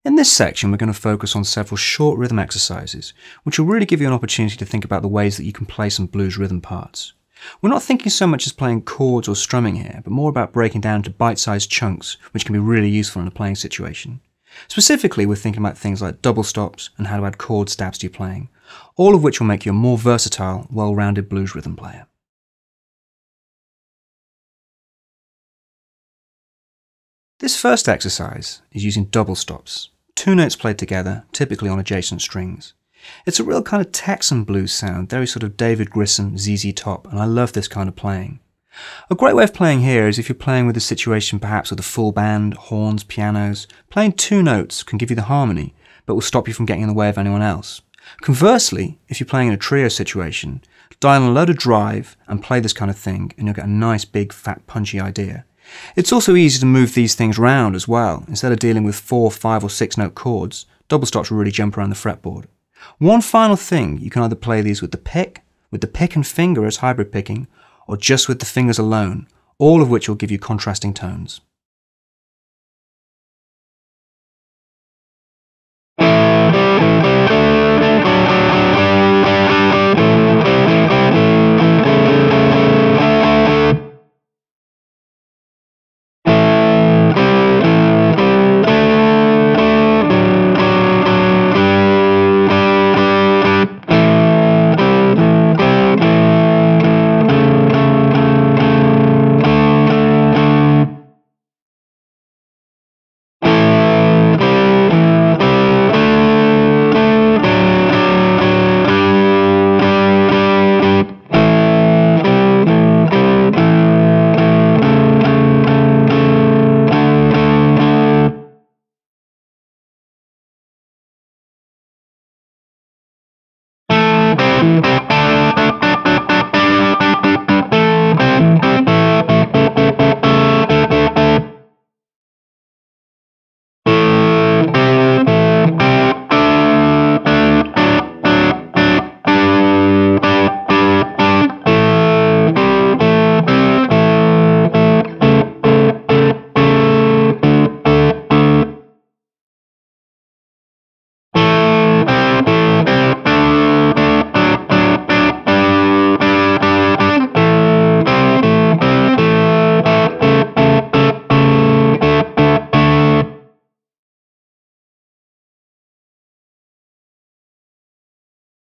In this section, we're going to focus on several short rhythm exercises, which will really give you an opportunity to think about the ways that you can play some blues rhythm parts. We're not thinking so much as playing chords or strumming here, but more about breaking down into bite-sized chunks, which can be really useful in a playing situation. Specifically, we're thinking about things like double stops and how to add chord stabs to your playing, all of which will make you a more versatile, well-rounded blues rhythm player. This first exercise is using double stops, 2 notes played together, typically on adjacent strings. It's a real kind of Texan blues sound, very sort of David Grissom, ZZ Top, and I love this kind of playing. A great way of playing here is if you're playing with a situation perhaps with a full band, horns, pianos. Playing 2 notes can give you the harmony, but will stop you from getting in the way of anyone else. Conversely, if you're playing in a trio situation, dial in a load of drive and play this kind of thing and you'll get a nice big fat punchy idea. It's also easy to move these things around as well. Instead of dealing with 4, 5 or 6 note chords, double stops will really jump around the fretboard. One final thing, you can either play these with the pick and finger as hybrid picking, or just with the fingers alone, all of which will give you contrasting tones.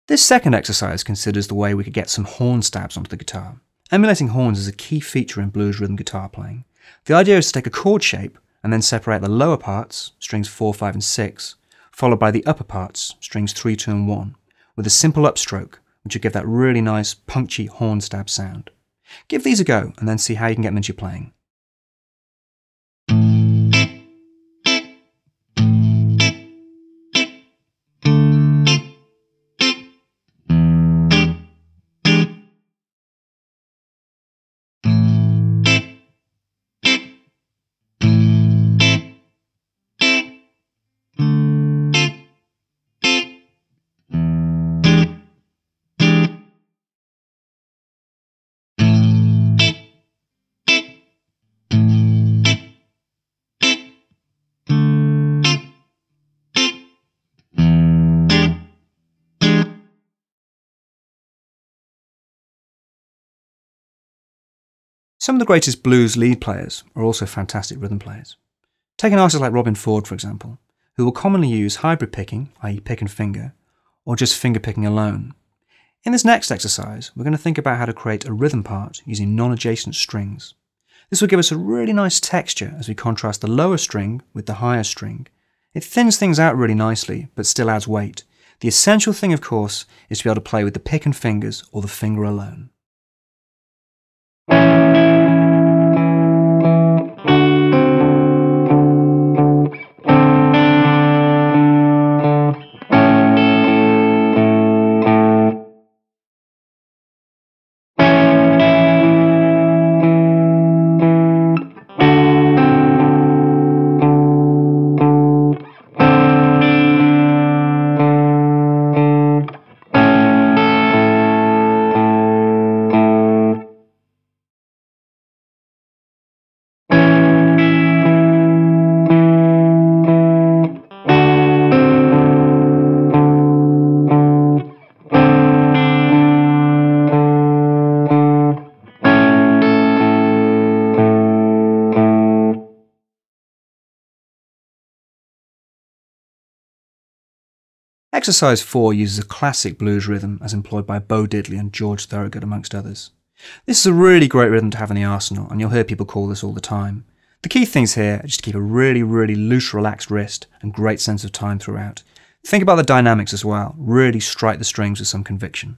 This second exercise considers the way we could get some horn stabs onto the guitar. Emulating horns is a key feature in blues rhythm guitar playing. The idea is to take a chord shape and then separate the lower parts, strings 4, 5 and 6, followed by the upper parts, strings 3, 2 and 1, with a simple upstroke, which will give that really nice punchy horn stab sound. Give these a go and then see how you can get them into your playing. Some of the greatest blues lead players are also fantastic rhythm players. Take an artist like Robin Ford, for example, who will commonly use hybrid picking, i.e. pick and finger, or just finger picking alone. In this next exercise, we're going to think about how to create a rhythm part using non-adjacent strings. This will give us a really nice texture as we contrast the lower string with the higher string. It thins things out really nicely, but still adds weight. The essential thing, of course, is to be able to play with the pick and fingers or the finger alone. Exercise 4 uses a classic blues rhythm as employed by Bo Diddley and George Thorogood amongst others. This is a really great rhythm to have in the arsenal, and you'll hear people call this all the time. The key things here are just to keep a really loose, relaxed wrist and great sense of time throughout. Think about the dynamics as well. Really strike the strings with some conviction.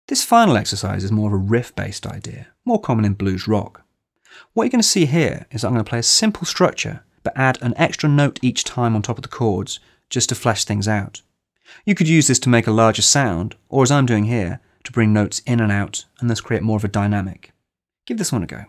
This final exercise is more of a riff-based idea, more common in blues rock. What you're going to see here is that I'm going to play a simple structure, but add an extra note each time on top of the chords, just to flesh things out. You could use this to make a larger sound, or as I'm doing here, to bring notes in and out, and thus create more of a dynamic. Give this one a go.